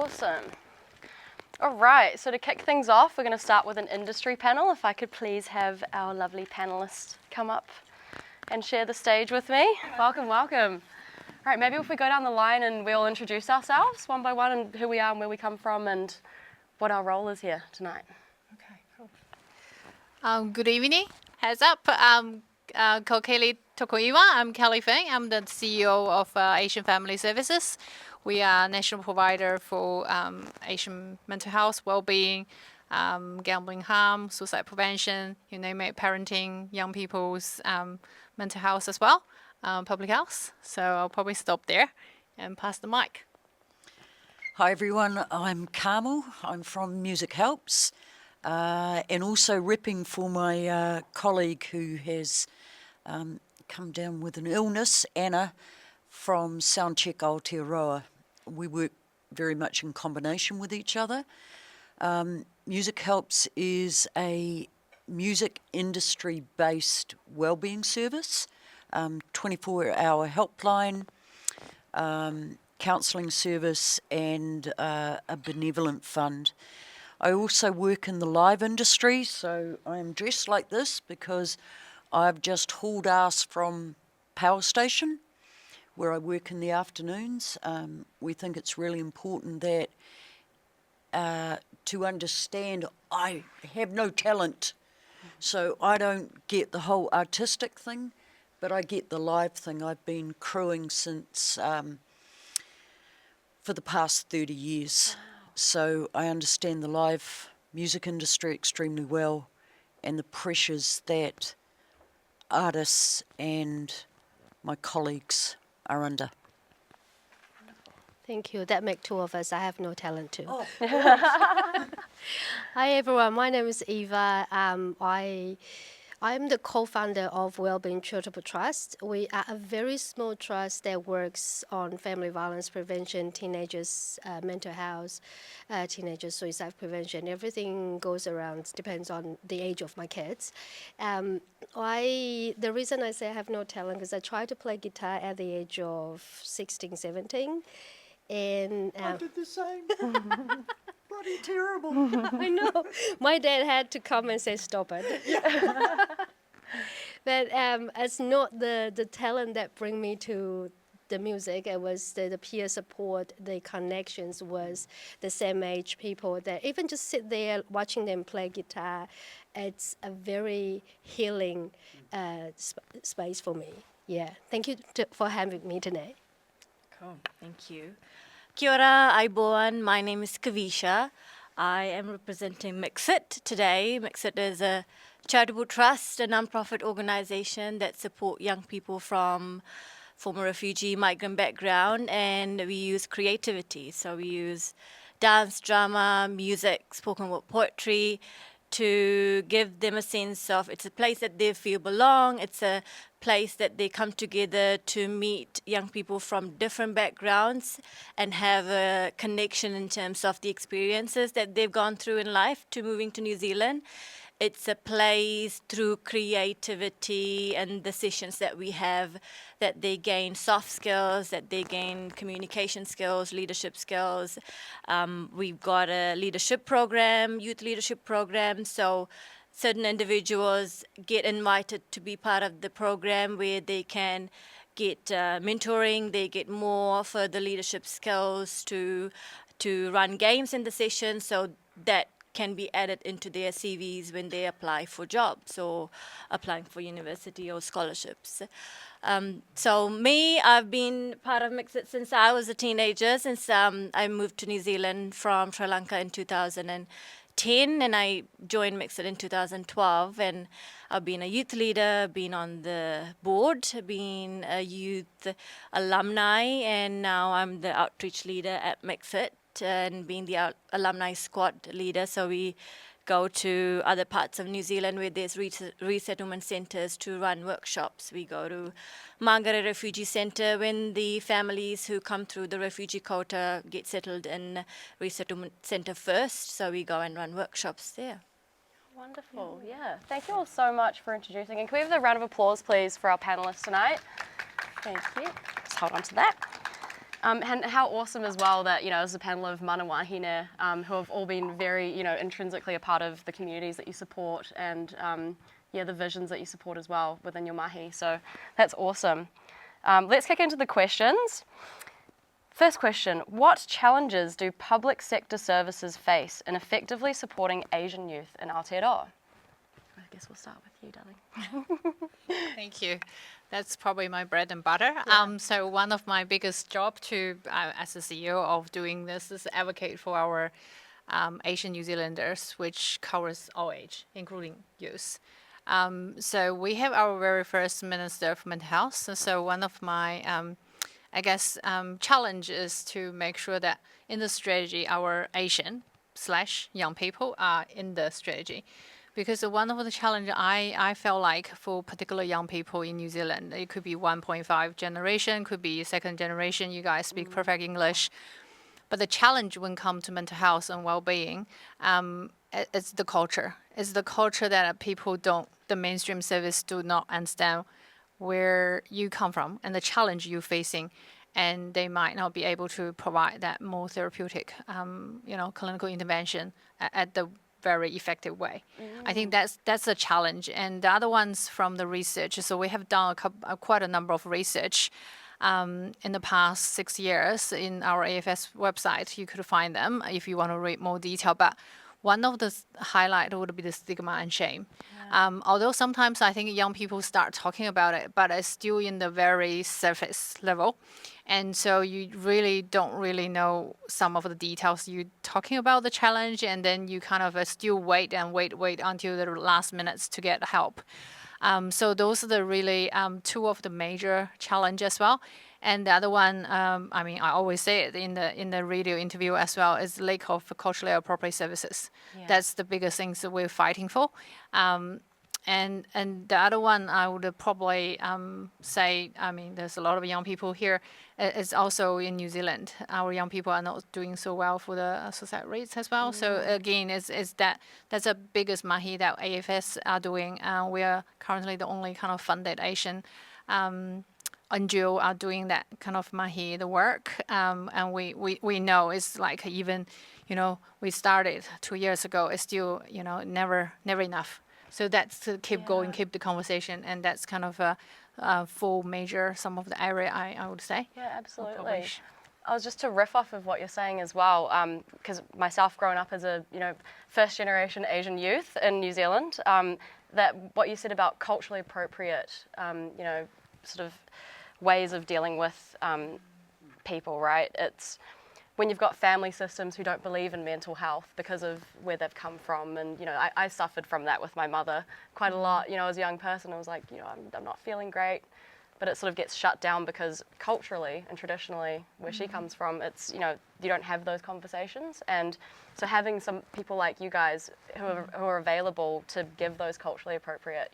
Awesome. All right, so to kick things off, we're going to start with an industry panel. If I could please have our lovely panelists come up and share the stage with me. Welcome, welcome. All right, maybe if we go down the line and we'll introduce ourselves one by one and who we are and where we come from and what our role is here tonight. Okay, cool. Good evening. Heads up. I'm Kokeli Tokoiwa. I'm Kelly Feng. I'm the CEO of Asian Family Services. We are a national provider for Asian mental health, well-being, gambling harm, suicide prevention, you name it, parenting, young people's mental health as well, public health. So I'll probably stop there and pass the mic. Hi everyone, I'm Carmel. I'm from MusicHelps and also repping for my colleague who has come down with an illness, Anna, from Soundcheck Aotearoa. We work very much in combination with each other. MusicHelps is a music industry-based wellbeing service, 24-hour helpline, counselling service and a benevolent fund. I also work in the live industry, so I am dressed like this because I've just hauled ass from Power Station, where I work in the afternoons. We think it's really important that to understand I have no talent, so I don't get the whole artistic thing, but I get the live thing. I've been crewing since for the past 30 years. Wow. So I understand the live music industry extremely well and the pressures that artists and my colleagues are under. Thank you. That makes two of us. I have no talent too. Oh. Hi everyone. My name is Eva. I'm the co-founder of Wellbeing Charitable Trust. We are a very small trust that works on family violence prevention, teenagers' mental health, teenagers' suicide prevention. Everything goes around, depends on the age of my kids. The reason I say I have no talent is I tried to play guitar at the age of 16, 17. And I did the same. Bloody terrible. I know. My dad had to come and say, stop it. But it's not the talent that bring me to the music. It was the peer support, the connections was the same age people that even just sit there watching them play guitar. It's a very healing space for me. Yeah. Thank you for having me today. Cool. Thank you. Kia ora, aiboan. My name is Kaviesha. I am representing Mixit today. Mixit is a charitable trust, a non-profit organization that support young people from former refugee migrant background, and we use creativity. So we use dance, drama, music, spoken word poetry to give them a sense of it's a place that they feel belong. It's a place that they come together to meet young people from different backgrounds and have a connection in terms of the experiences that they've gone through in life to moving to New Zealand. It's a place through creativity and the sessions that we have that they gain soft skills, that they gain communication skills, leadership skills. We've got a leadership program, youth leadership program. So certain individuals get invited to be part of the program where they can get mentoring, they get more further leadership skills to run games in the session, so that can be added into their CVs when they apply for jobs or applying for university or scholarships. So me, I've been part of Mixit since I was a teenager, since I moved to New Zealand from Sri Lanka in 2010, and I joined Mixit in 2012, and I've been a youth leader, been on the board, been a youth alumni, and now I'm the outreach leader at Mixit and being the alumni squad leader. So we go to other parts of New Zealand where there's resettlement centres to run workshops. We go to Mangere Refugee Centre when the families who come through the refugee quota get settled in resettlement centre first. So we go and run workshops there. Wonderful, yeah. Thank you all so much for introducing. And can we have a round of applause, please, for our panellists tonight? Thank you. Just hold on to that. And how awesome as well that, as a panel of mana wahine who have all been very, intrinsically a part of the communities that you support and, the visions that you support as well within your mahi. So that's awesome. Let's kick into the questions. First question, what challenges do public sector services face in effectively supporting Asian youth in Aotearoa? I guess we'll start with you, darling. Thank you. That's probably my bread and butter. So one of my biggest job as a CEO of doing this is advocate for our Asian New Zealanders, which covers all age, including youth. So we have our very first Minister of Mental Health. So one of my, challenge is to make sure that in the strategy, our Asian/young people are in the strategy. Because one of the challenges I felt like for particular young people in New Zealand, it could be 1.5 generation, could be second generation, you guys speak perfect English. But the challenge when it comes to mental health and well-being, it's the culture. It's the culture that the mainstream service do not understand where you come from and the challenge you're facing. And they might not be able to provide that more therapeutic, clinical intervention at the very effective way. I think that's a challenge. And the other ones from the research. So we have done quite a number of research in the past 6 years in our AFS website. You could find them if you want to read more detail. But one of the highlight would be the stigma and shame. Although sometimes I think young people start talking about it, but it's still in the very surface level. And so you really don't really know some of the details. You're talking about the challenge, and then you kind of still wait until the last minutes to get help. So those are the really two of the major challenges as well. And the other one, I always say it in the radio interview as well, is lack of culturally appropriate services. Yeah. That's the biggest things that we're fighting for. And the other one I would probably say, there's a lot of young people here. It's also in New Zealand. Our young people are not doing so well for the suicide rates as well. So again, that's the biggest mahi that AFS are doing. We are currently the only kind of funded Asian NGO are doing that kind of mahi, the work. And we know it's like even, we started 2 years ago. It's still, never enough. So that's to keep going, keep the conversation, and that's kind of a full major, some of the area I would say. Yeah, absolutely. I was just to riff off of what you're saying as well, because myself growing up as a first generation Asian youth in New Zealand, that what you said about culturally appropriate, sort of ways of dealing with people, right? It's when you've got family systems who don't believe in mental health because of where they've come from. And, I suffered from that with my mother quite a lot. As a young person, I was like, I'm not feeling great. But it sort of gets shut down because culturally and traditionally where she comes from, it's, you don't have those conversations. And so having some people like you guys who are available to give those culturally appropriate,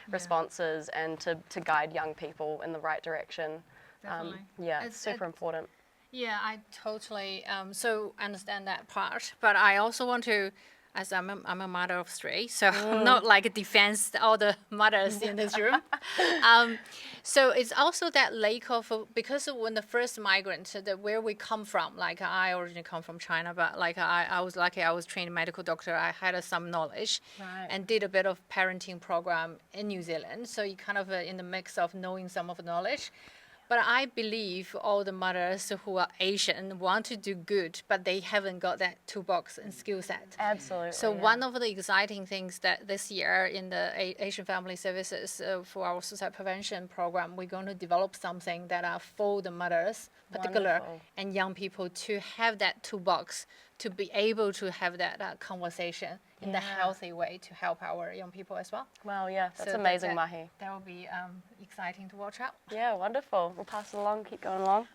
responses and to guide young people in the right direction. Definitely. It's super important. Yeah, I totally so understand that part. But I also want to, as I'm a mother of three, so I'm not like defense all the mothers in this room. So it's also that lack of, because when the first migrant, where we come from, like I originally come from China, but like I was lucky, I was trained medical doctor. I had some knowledge and did a bit of parenting program in New Zealand. So you kind of in the mix of knowing some of the knowledge. But I believe all the mothers who are Asian want to do good, but they haven't got that toolbox and skill set. Absolutely. So one of the exciting things that this year in the Asian Family Services for our suicide prevention program, we're going to develop something that are for the mothers, particular, and young people to have that toolbox to be able to have that conversation in the healthy way to help our young people as well. Wow, yeah, that's amazing, Mahi. That will be exciting to watch out. Yeah, wonderful. We'll pass it along, keep going along.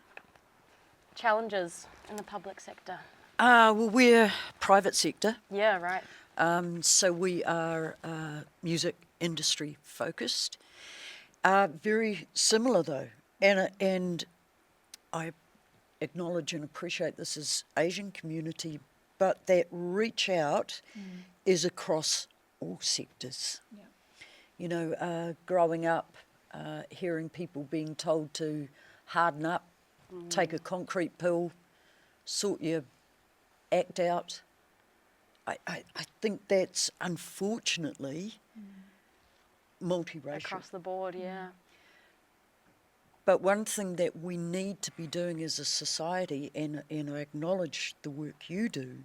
Challenges in the public sector. Well, we're private sector. Yeah, right. So we are music industry focused. Very similar though, and I acknowledge and appreciate this as Asian community, but that reach out is across all sectors. Yeah. Growing up, hearing people being told to harden up take a concrete pill, sort your act out. I think that's unfortunately multiracial. Across the board, yeah. But one thing that we need to be doing as a society, and I acknowledge the work you do,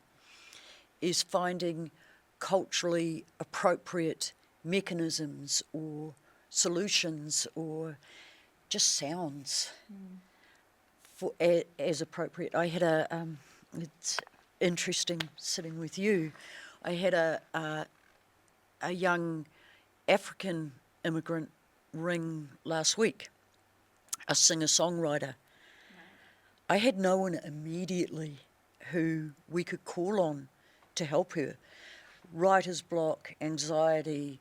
is finding culturally appropriate mechanisms or solutions or just sounds for as appropriate. I had it's interesting sitting with you. I had a young African immigrant ring last week, a singer-songwriter. I had no one immediately who we could call on to help her. Writer's block, anxiety,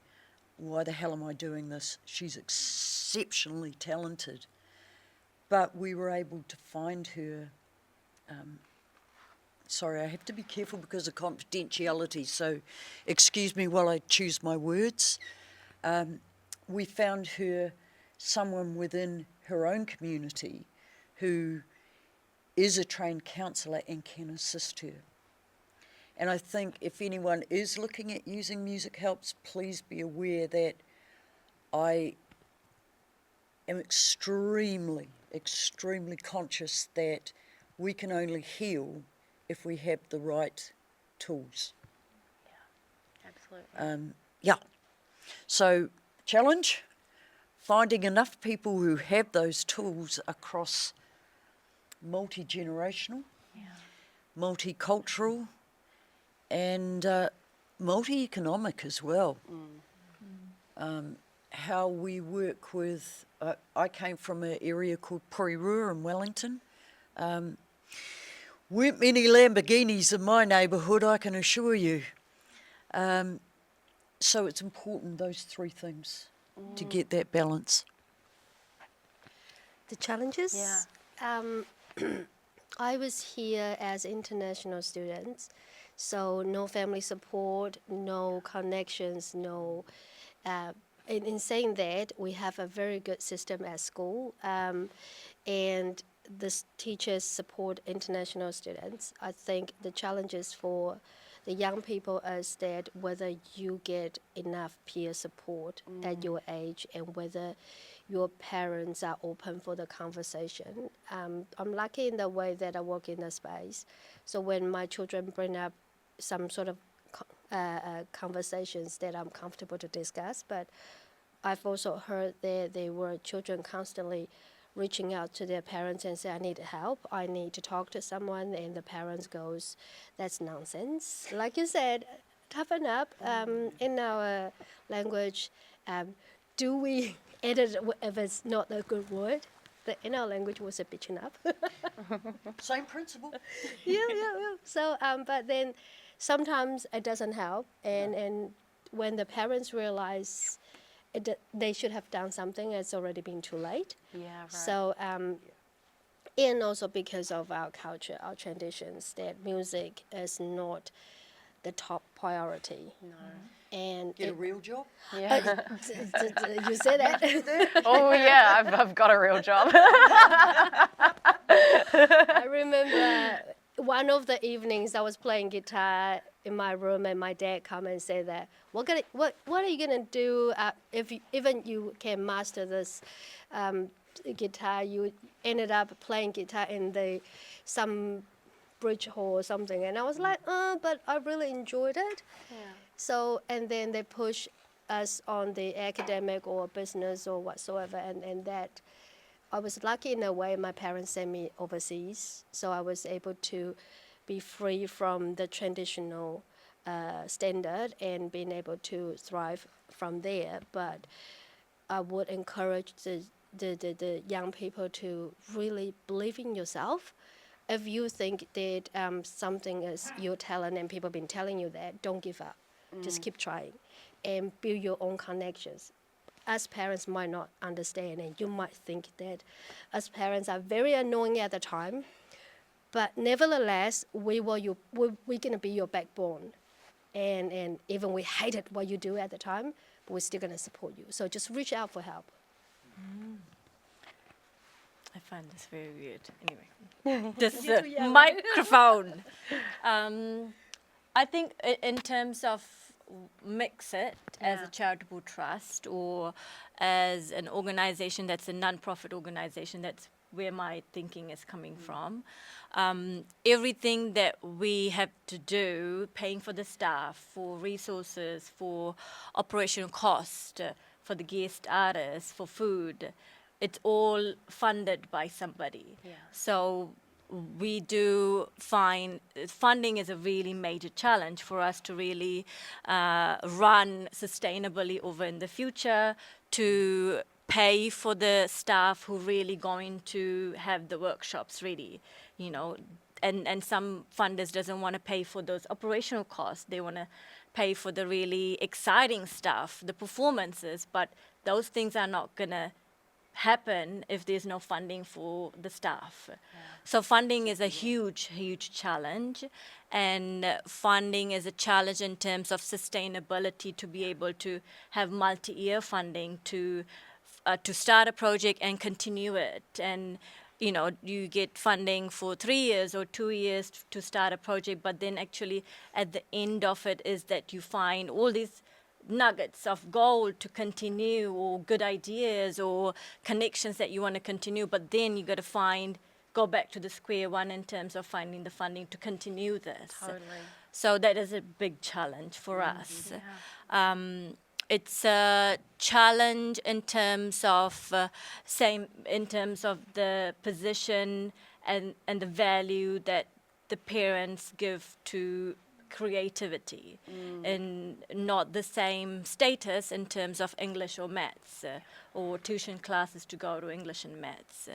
why the hell am I doing this? She's exceptionally talented. But we were able to find her, sorry, I have to be careful because of confidentiality, so excuse me while I choose my words. We found her someone within her own community who is a trained counsellor and can assist her. And I think if anyone is looking at using MusicHelps, please be aware that I am extremely, extremely conscious that we can only heal if we have the right tools. Yeah, absolutely. Yeah. So, challenge, finding enough people who have those tools across multi-generational, multicultural, and multi-economic as well. How we work with, I came from an area called Porirua in Wellington. Weren't many Lamborghinis in my neighbourhood, I can assure you. So it's important, those three things, to get that balance. The challenges? Yeah. I was here as international students, so no family support, no connections, no. In saying that, we have a very good system at school, and the teachers support international students. I think the challenges for the young people is that whether you get enough peer support at your age and whether your parents are open for the conversation. I'm lucky in the way that I work in the space. So when my children bring up some sort of conversations that I'm comfortable to discuss, but I've also heard that there were children constantly reaching out to their parents and say, I need help, I need to talk to someone, and the parents goes, that's nonsense. Like you said, toughen up. In our language, do we edit if it's not a good word? But in our language, was it bitching up? Same principle. yeah. So, but then sometimes it doesn't help, and when the parents realize they should have done something, it's already been too late. Yeah, right. So, and also because of our culture, our traditions, that music is not the top priority. No. And Get a real job? Yeah. you say that? Oh yeah, I've got a real job. I remember one of the evenings I was playing guitar in my room, and my dad come and say that, what are you gonna do if even you can master this guitar? You ended up playing guitar in some bridge hall or something, and I was like, but I really enjoyed it. Yeah. So, and then they push us on the academic or business or whatsoever, and that I was lucky in a way. My parents sent me overseas, so I was able to be free from the traditional standard and being able to thrive from there. But I would encourage the young people to really believe in yourself. If you think that something is your talent and people have been telling you that, don't give up. Just keep trying and build your own connections. Us parents might not understand, and you might think that us parents are very annoying at the time, but nevertheless, we're going to be your backbone. And even we hated what you do at the time, but we're still going to support you. So just reach out for help. I find this very weird. Anyway, this microphone. I think in terms of Mixit as a charitable trust or as an organization that's a non-profit organization, that's where my thinking is coming from. Everything that we have to do, paying for the staff, for resources, for operational cost, for the guest artists, for food, it's all funded by somebody. So we do find funding is a really major challenge for us to really run sustainably over in the future, to pay for the staff who really going to have the workshops ready, you know, and some funders doesn't want to pay for those operational costs. They want to pay for the really exciting stuff, the performances, but those things are not going to happen if there's no funding for the staff. So funding is a huge challenge, and funding is a challenge in terms of sustainability, to be able to have multi-year funding to start a project and continue it. And you know, you get funding for 3 years or 2 years to start a project, but then actually at the end of it is that you find all these nuggets of gold to continue, or good ideas or connections that you want to continue, but then you got to go back to the square one in terms of finding the funding to continue this. Totally. So that is a big challenge for us. It's a challenge in terms of in terms of the position and the value that the parents give to creativity, and not the same status in terms of English or maths or tuition classes to go to English and maths.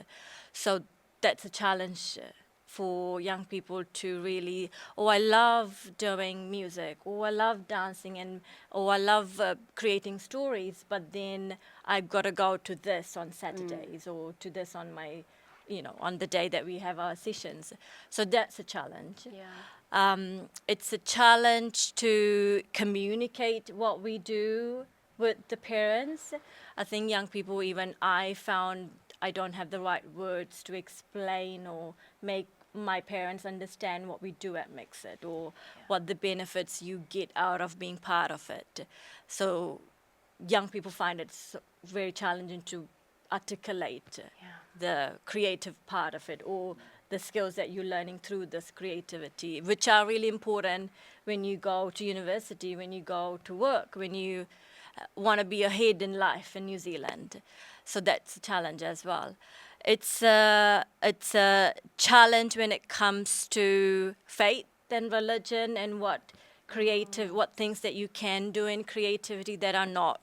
So that's a challenge for young people to really, I love doing music, I love dancing, and I love creating stories, but then I've got to go to this on Saturdays or to this on my, on the day that we have our sessions. So that's a challenge. It's a challenge to communicate what we do with the parents. I think young people, even I found I don't have the right words to explain or make my parents understand what we do at Mixit, or what the benefits you get out of being part of it. So young people find it very challenging to articulate the creative part of it, or the skills that you're learning through this creativity, which are really important when you go to university, when you go to work, when you want to be ahead in life in New Zealand. So that's a challenge as well. It's a challenge when it comes to faith and religion, and what things that you can do in creativity that are not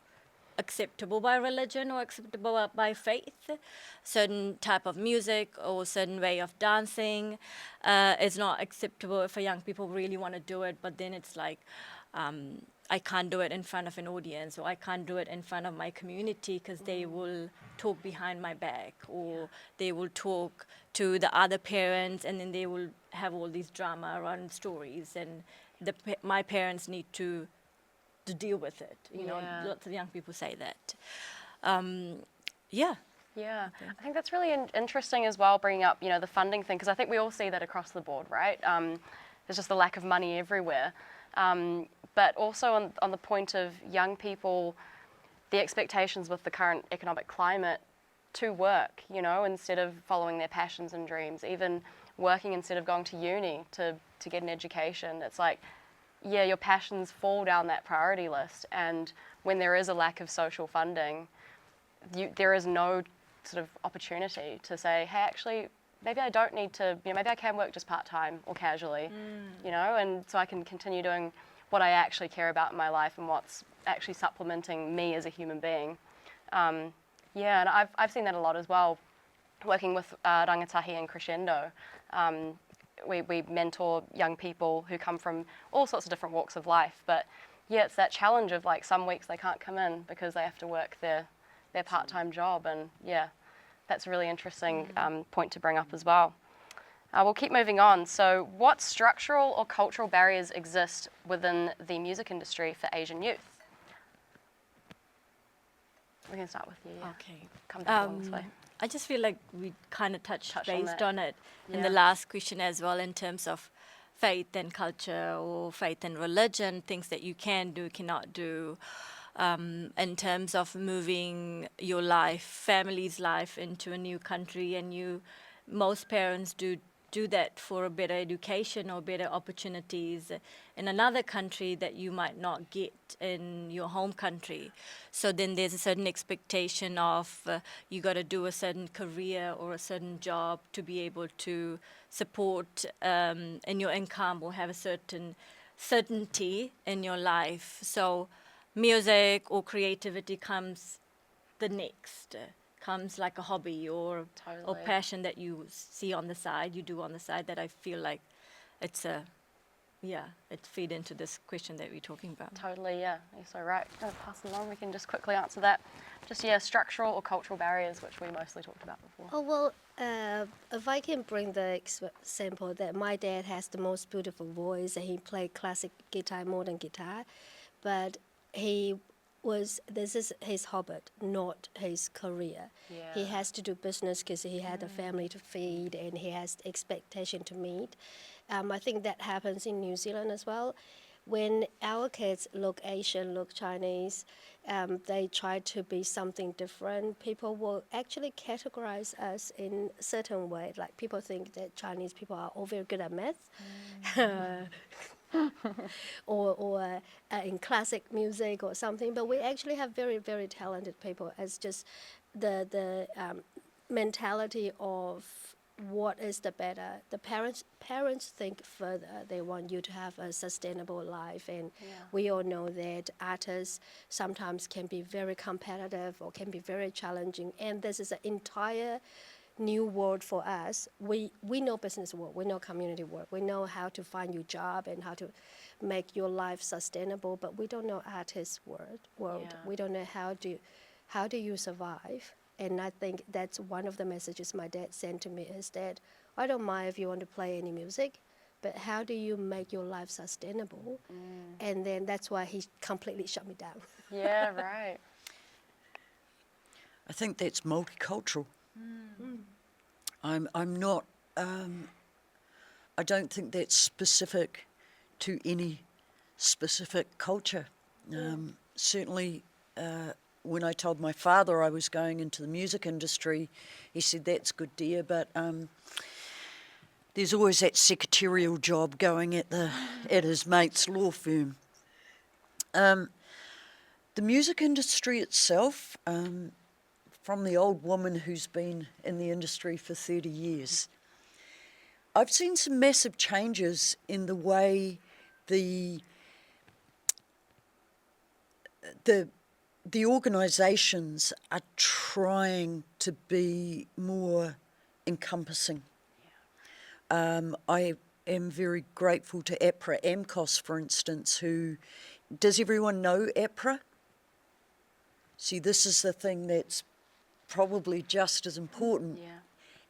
acceptable by religion or acceptable by faith. Certain type of music or certain way of dancing is not acceptable if young people really want to do it, but then it's like, I can't do it in front of an audience, or I can't do it in front of my community because they will talk behind my back, or they will talk to the other parents, and then they will have all these drama around stories, and my parents need to deal with it. Lots of young people say that. Yeah, I think that's really interesting as well, bringing up, the funding thing, because I think we all see that across the board, right? There's just the lack of money everywhere. But also on the point of young people, the expectations with the current economic climate to work, instead of following their passions and dreams, even working instead of going to uni to get an education. It's like, your passions fall down that priority list, and when there is a lack of social funding, there is no sort of opportunity to say, hey, actually, maybe I don't need to, maybe I can work just part-time or casually, and so I can continue doing what I actually care about in my life and what's actually supplementing me as a human being. And I've seen that a lot as well, working with Rangatahi and Crescendo. We mentor young people who come from all sorts of different walks of life, but it's that challenge of like some weeks they can't come in because they have to work their part-time job, and that's a really interesting point to bring up as well. We'll keep moving on. So what structural or cultural barriers exist within the music industry for Asian youth? We can start with you. Okay. Come back along this way. I just feel like we kind of touched on based that. on it in the last question as well, in terms of faith and culture, or faith and religion, things that you can do, cannot do, in terms of moving your life, family's life into a new country, and most parents do that for a better education or better opportunities in another country that you might not get in your home country. So then there's a certain expectation of you got to do a certain career or a certain job to be able to support in your income or have a certain certainty in your life. So music or creativity comes the next. Comes like a hobby or Totally. passion that you see on the side, you do on the side, that I feel like it's it feed into this question that we're talking about. Totally, yeah. You're so right. Gonna pass along. We can just quickly answer that. Just structural or cultural barriers, which we mostly talked about before. Oh, well, if I can bring the example that my dad has the most beautiful voice and he played classic guitar, modern guitar, but this is his hobby, not his career. He has to do business because he had a family to feed and he has expectation to meet. I think that happens in New Zealand as well. When our kids look Asian, look Chinese, they try to be something different. People will actually categorize us in a certain way. Like people think that Chinese people are all very good at math. or in classic music or something, but we actually have very, very talented people. It's just the mentality of what is the better. The parents think further. They want you to have a sustainable life, and we all know that artists sometimes can be very competitive or can be very challenging, and this is an entire new world for us. We know business work, we know community work, we know how to find your job and how to make your life sustainable, but we don't know artist world. We don't know how do you survive. And I think that's one of the messages my dad sent to me, is that I don't mind if you want to play any music, but how do you make your life sustainable? And then that's why he completely shut me down. Yeah, right. I think that's multicultural. I'm not. I don't think that's specific to any specific culture. Certainly, when I told my father I was going into the music industry, he said, "That's good, dear, but there's always that secretarial job going at his mate's law firm." The music industry itself. From the old woman who's been in the industry for 30 years, I've seen some massive changes in the way the organisations are trying to be more encompassing. I am very grateful to APRA AMCOS, for instance, who... Does everyone know APRA? See, this is the thing that's probably just as important.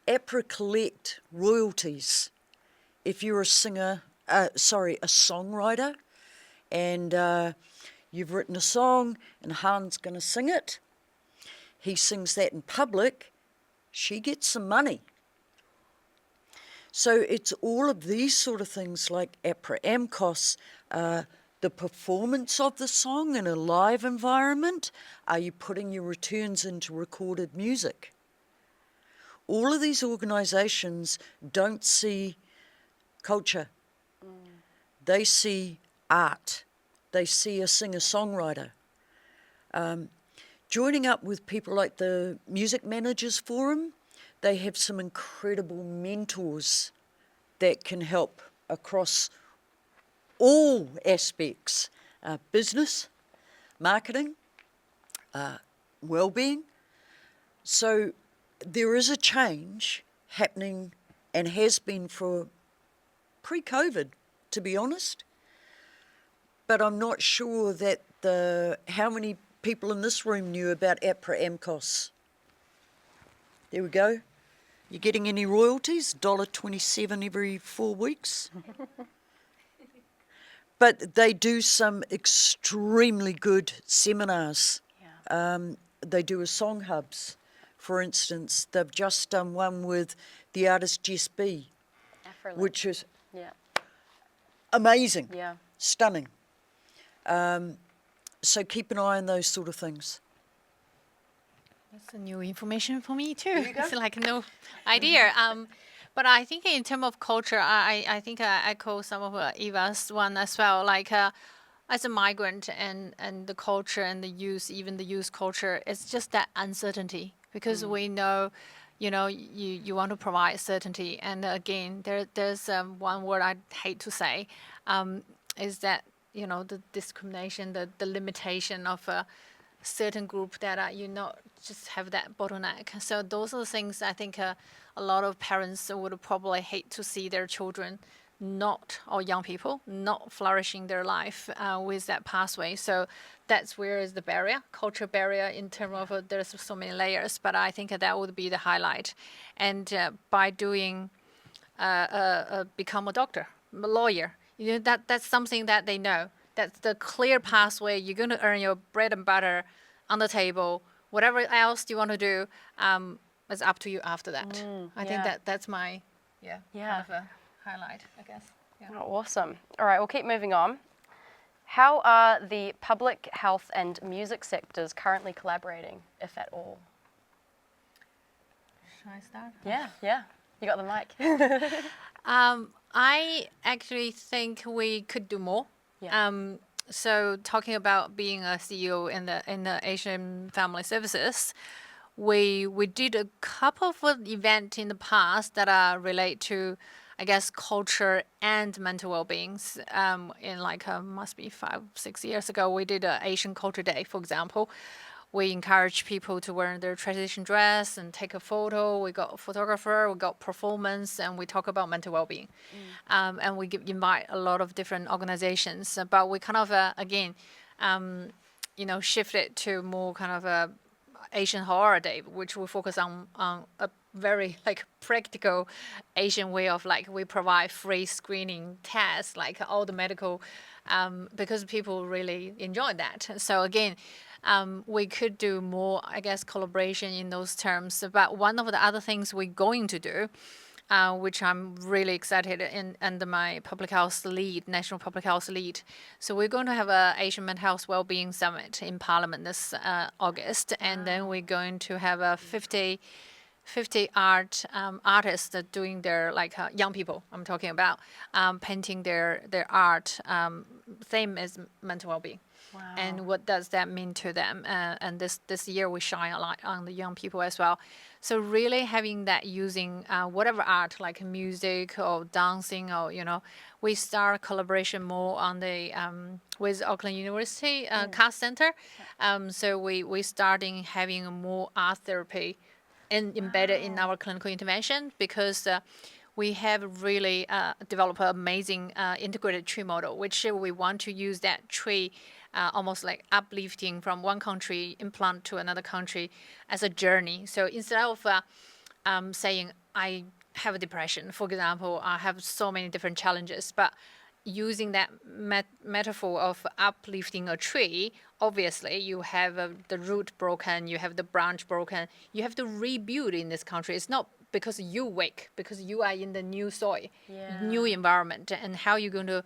APRA collect royalties if you're a songwriter, and you've written a song and Han's going to sing it. He sings that in public, she gets some money. So it's all of these sort of things like APRA AMCOS, the performance of the song in a live environment. Are you putting your returns into recorded music? All of these organisations don't see culture. They see art. They see a singer-songwriter. Joining up with people like the Music Managers Forum, they have some incredible mentors that can help across all aspects, business, marketing, well-being. So there is a change happening, and has been for pre-COVID, to be honest. But I'm not sure that how many people in this room knew about APRA AMCOS. There we go. You getting any royalties? $1.27 every 4 weeks. But they do some extremely good seminars. They do a song hubs for instance, they've just done one with the artist Jess B, Afro. which is Yeah. amazing, Yeah. stunning. So keep an eye on those sort of things. That's a new information for me too. you go. It's like no idea. But I think in terms of culture, I think I echo some of Eva's one as well. Like as a migrant and the culture and the youth, even the youth culture, it's just that uncertainty because we know, you want to provide certainty. And again, there's one word I hate to say, is that the discrimination, the limitation of a certain group that you not just have that bottleneck. So those are the things I think a lot of parents would probably hate to see their children or young people not flourishing their life with that pathway. So that's where is the barrier, culture barrier in terms of there's so many layers, but I think that would be the highlight. And by doing, become a doctor, a lawyer, that's something that they know. That's the clear pathway. You're going to earn your bread and butter on the table. Whatever else you want to do, it's up to you after that. I think that's my kind of a highlight, I guess. Yeah. Oh, awesome. All right, we'll keep moving on. How are the public health and music sectors currently collaborating, if at all? Should I start? Yeah. You got the mic. I actually think we could do more. Yeah. So talking about being a CEO in the Asian Family Services, we did a couple of events in the past that are related to, I guess, culture and mental well-being. In must be 5-6 years ago, we did an Asian Culture Day, for example. We encourage people to wear their traditional dress and take a photo. We got a photographer, we got performance, and we talk about mental well-being. And we invite a lot of different organizations. But we kind of, again, shift it to more kind of a Asian Horror Day, which we focus on a very practical Asian way of we provide free screening tests, all the medical, because people really enjoy that. So again, we could do more, I guess, collaboration in those terms. But one of the other things we're going to do, which I'm really excited under my public health lead, national public health lead. So we're going to have a Asian Mental Health Wellbeing Summit in Parliament this August, and then we're going to have a 50 artists doing their young people. I'm talking about painting their art. Theme is mental well-being. Wow. And what does that mean to them? And this year we shine a light on the young people as well. So really having that using whatever art, like music or dancing, or we start collaboration more on the with Auckland University Cast Center. So we starting having more art therapy embedded in our clinical intervention, because we have really developed an amazing integrated tree model, which we want to use that tree almost like uplifting from one country, implant to another country as a journey. So instead of saying, I have a depression, for example, I have so many different challenges, but using that metaphor of uplifting a tree, obviously you have the root broken, you have the branch broken, you have to rebuild in this country. It's not because you wake, because you are in the new soil, new environment, and how you're going to,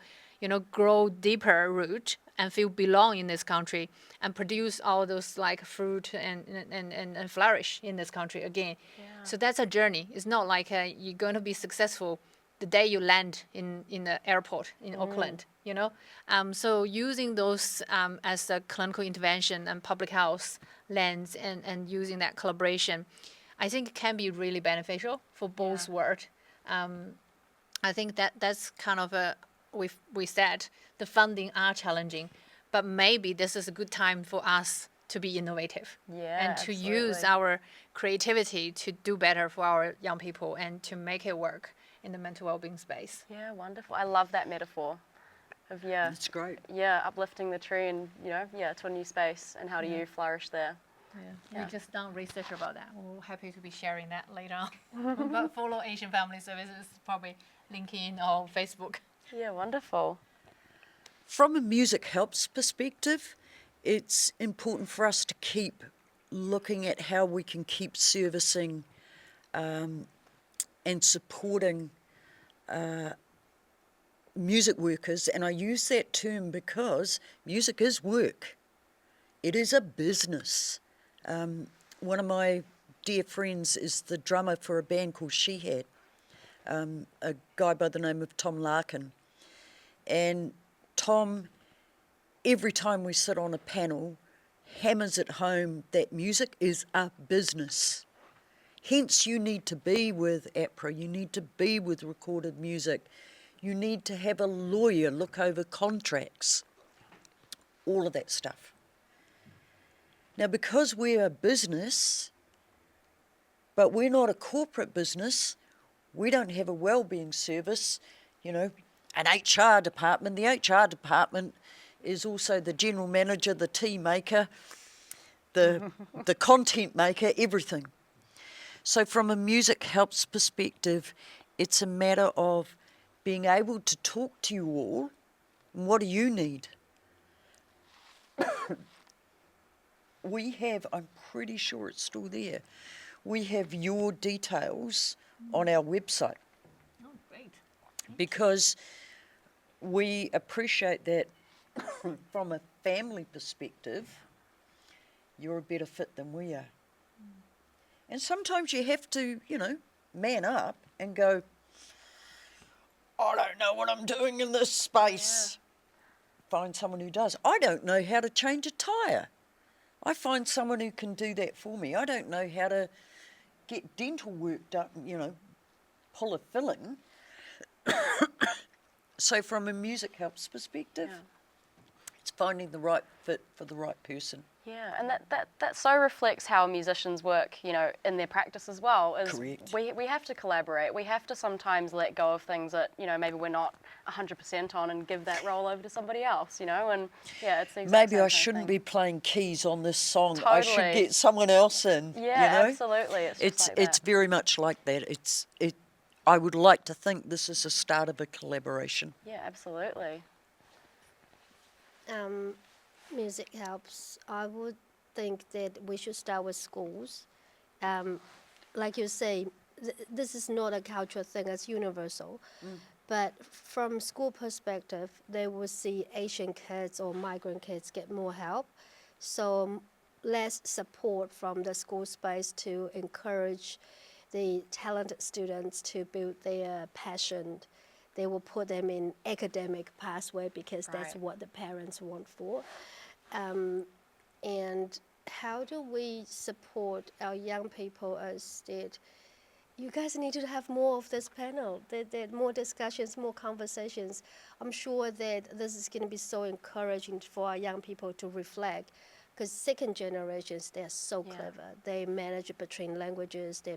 grow deeper root and feel belong in this country and produce all those fruit and flourish in this country again. So that's a journey. It's not like you're going to be successful the day you land in the airport in Auckland, So using those as a clinical intervention and public health lens and using that collaboration, I think can be really beneficial for both worlds. I think that's kind of we said the funding are challenging, but maybe this is a good time for us to be innovative and to use our creativity to do better for our young people and to make it work in the mental well-being space. Yeah, wonderful. I love that metaphor of That's great. uplifting the tree and to a new space, and how do you flourish there. We just done research about that. We're happy to be sharing that later on. But follow Asian Family Services, probably LinkedIn or Facebook. Yeah, wonderful. From a MusicHelps perspective, it's important for us to keep looking at how we can keep servicing and supporting music workers, and I use that term because music is work. It is a business. One of my dear friends is the drummer for a band called She Had, a guy by the name of Tom Larkin. And Tom, every time we sit on a panel, hammers it home that music is a business. Hence, you need to be with APRA, you need to be with recorded music, you need to have a lawyer look over contracts, all of that stuff. Now, because we're a business, but we're not a corporate business, we don't have a wellbeing service, you know, an HR department. The HR department is also the general manager, the tea maker, the content maker, everything. So from a MusicHelps perspective, it's a matter of being able to talk to you all. What do you need? We have, I'm pretty sure it's still there, we have your details on our website. Oh, great. Because we appreciate that from a family perspective, you're a better fit than we are. And sometimes you have to, you know, man up and go, I don't know what I'm doing in this space. Yeah. Find someone who does. I don't know how to change a tyre. I find someone who can do that for me. I don't know how to get dental work done, you know, pull a filling. So from a MusicHelps perspective, it's finding the right fit for the right person. Yeah, and that so reflects how musicians work, you know, in their practice as well. Is Correct. We have to collaborate. We have to sometimes let go of things that, you know, maybe we're not 100% on and give that role over to somebody else, you know, and yeah, it's the exact Maybe same I kind of shouldn't thing. be playing keys on this song. Totally. I should get someone else in. Yeah, you know? absolutely. It's just like it's that. very much like that. I would like to think this is the start of a collaboration. Yeah, absolutely. MusicHelps. I would think that we should start with schools. Like you say, this is not a cultural thing, it's universal. But from school perspective, they will see Asian kids or migrant kids get more help. So less support from the school space to encourage the talented students to build their passion. They will put them in academic pathway because that's Right. what the parents want for. And how do we support our young people as that you guys need to have more of this panel, that more discussions, more conversations. I'm sure that this is going to be so encouraging for our young people to reflect, because second generations, they're so clever. They manage between languages, they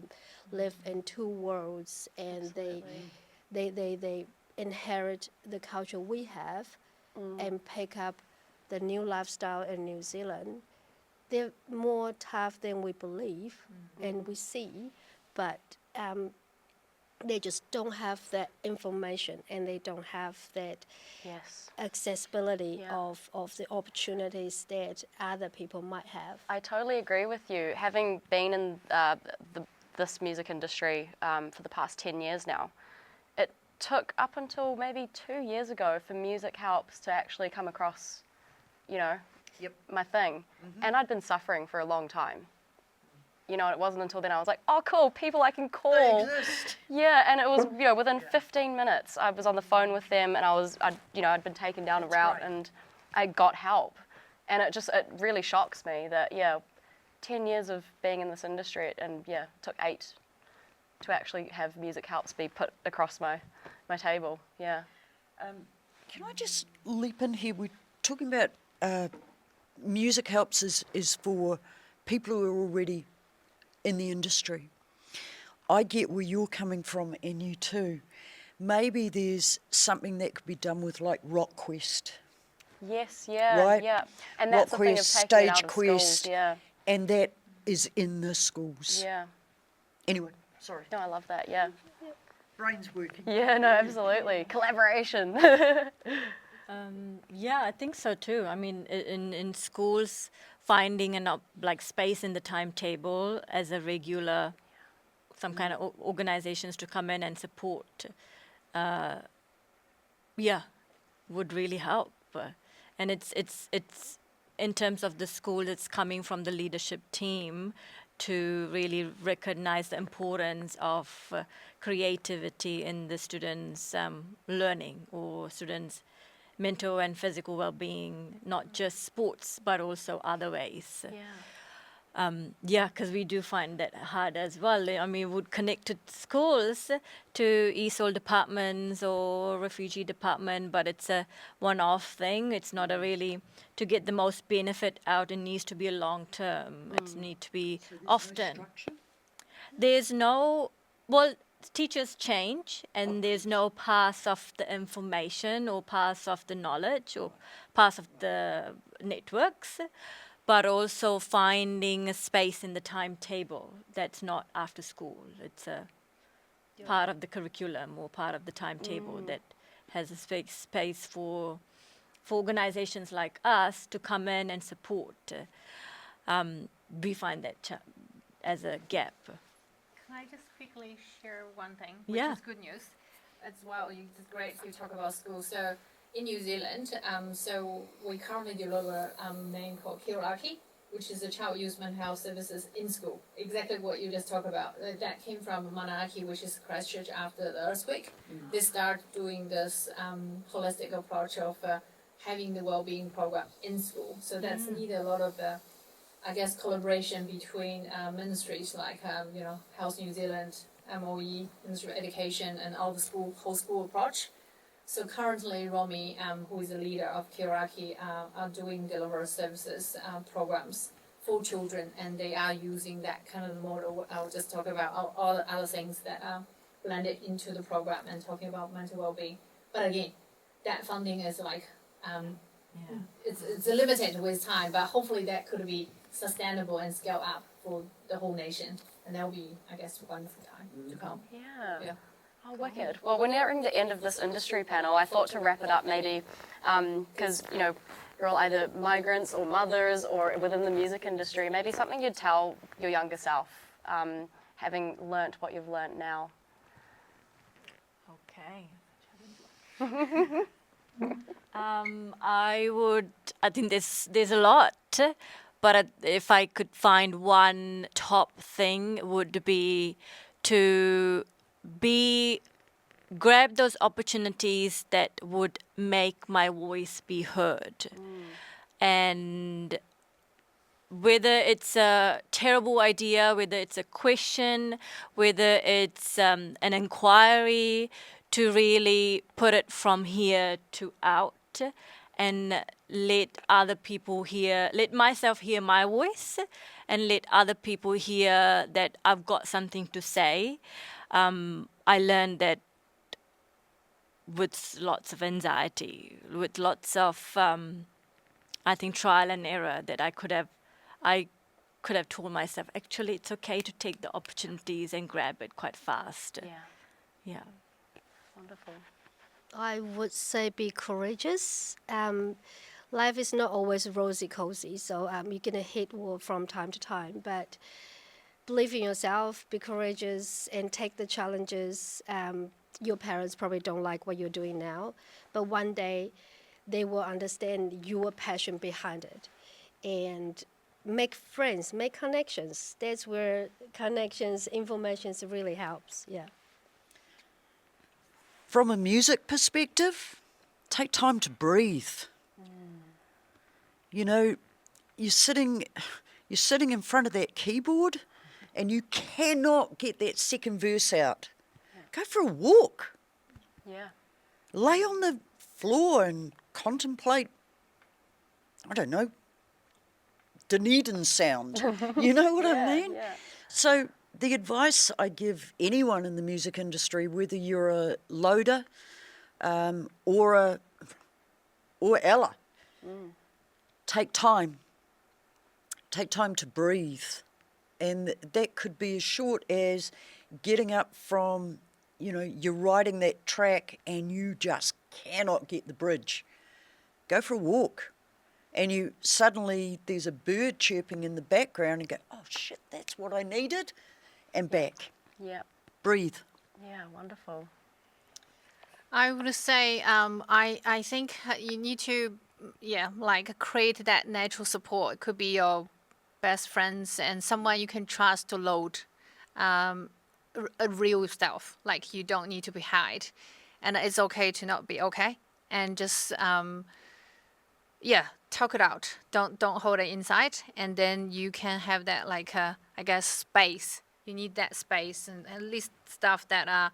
live in two worlds, and they inherit the culture we have and pick up the new lifestyle in New Zealand. They're more tough than we believe and we see, but they just don't have that information and they don't have that accessibility of the opportunities that other people might have. I totally agree with you. Having been in this music industry for the past 10 years now, it took up until maybe 2 years ago for MusicHelps to actually come across, you know, my thing. And I'd been suffering for a long time. You know, it wasn't until then I was like, oh, cool, people I can call. They exist. Yeah, and it was, you know, within 15 minutes I was on the phone with them and I'd been taken down a route and I got help. And it really shocks me that, 10 years of being in this industry and, it took 8 to actually have MusicHelps be put across my table, Can I just leap in here? We're talking about MusicHelps is for people who are already in the industry. I get where you're coming from, and you too. Maybe there's something that could be done with like Rock Quest. Yes, right? And that's Rock the thing of Quest, taking it out Stage of Quest, schools, and that is in the schools. Yeah. Anyway, sorry. No, I love that, Brain's working. Yeah, no, absolutely. Collaboration. Yeah, I think so too. I mean, in schools, finding like space in the timetable as a regular, some kind of organizations to come in and support, would really help. And it's in terms of the school, it's coming from the leadership team to really recognize the importance of creativity in the students' learning, or students' mental and physical well-being, not just sports, but also other ways. Because we do find that hard as well. I mean, we would connect to schools, to ESOL departments or refugee department, but it's a one-off thing. It's not a really, to get the most benefit out, it needs to be a long-term. It needs to be often. There's no, well, teachers change, and there's no pass of the information or pass of the knowledge or pass of the networks, but also finding a space in the timetable that's not after school. It's a part of the curriculum or part of the timetable that has a space for organizations like us to come in and support. We find that as a gap. Can I just quickly share one thing, which Yeah. is good news as well? It's great you talk about school. So in New Zealand, so we currently deliver a name called Kiraki, which is the child youth mental health services in school. Exactly what you just talked about. That came from Manaki, which is Christchurch after the earthquake. They start doing this holistic approach of having the well-being program in school. So that's needed a lot of I guess collaboration between ministries like Health New Zealand, MOE, Ministry of Education, and all the whole school approach. So currently, Romy, who is the leader of Kiraki, are doing delivery services programs for children, and they are using that kind of model. I'll just talk about all the other things that are blended into the program and talking about mental well-being. But again, that funding is like it's limited with time, but hopefully that could be sustainable and scale up for the whole nation, and that'll be, I guess, wonderful time to come. Yeah. Oh, wicked. Well, we're nearing the end of this industry panel. I thought to wrap it up maybe, because, you're all either migrants or mothers or within the music industry, maybe something you'd tell your younger self, having learnt what you've learnt now. Okay. I think there's a lot, but if I could find one top thing, would be to grab those opportunities that would make my voice be heard. And whether it's a terrible idea, whether it's a question, whether it's an inquiry, to really put it from here to out and let other people hear, let myself hear my voice, and let other people hear that I've got something to say. I learned that with lots of anxiety, with lots of, I think, trial and error, that I could have told myself, actually, it's okay to take the opportunities and grab it quite fast. Yeah. Wonderful. I would say be courageous. Life is not always rosy cozy, so you're gonna hit wall from time to time. But believe in yourself, be courageous, and take the challenges. Your parents probably don't like what you're doing now, but one day they will understand your passion behind it, and make friends, make connections. That's where connections, information really helps. Yeah. From a music perspective, take time to breathe. You're sitting in front of that keyboard and you cannot get that second verse out. Go for a walk. Yeah. Lay on the floor and contemplate, I don't know, Dunedin sound. You know what I mean? Yeah. So the advice I give anyone in the music industry, whether you're a loader or Ella, take time. Take time to breathe. And that could be as short as getting up from, you're riding that track and you just cannot get the bridge. Go for a walk. and you suddenly there's a bird chirping in the background and go, oh shit, that's what I needed, and back. Yeah. Breathe. Yeah, wonderful. I would say I think you need to like create that natural support. It could be your best friends and someone you can trust to load a real self. Like you don't need to be hide, and it's okay to not be okay, and just talk it out. Don't hold it inside, and then you can have that like I guess space. You need that space and at least stuff that are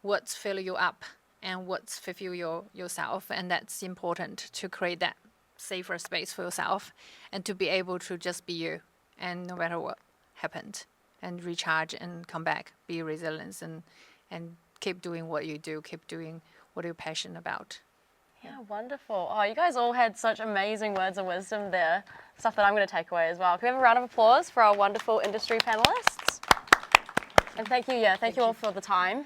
what's fill you up and what's fulfill yourself, and that's important to create that safer space for yourself and to be able to just be you, and no matter what happened, and recharge and come back, be resilient and keep doing what you do, keep doing what you're passionate about. Yeah, wonderful. Oh, you guys all had such amazing words of wisdom there. Stuff that I'm going to take away as well. Can we have a round of applause for our wonderful industry panelists? And thank you all for the time.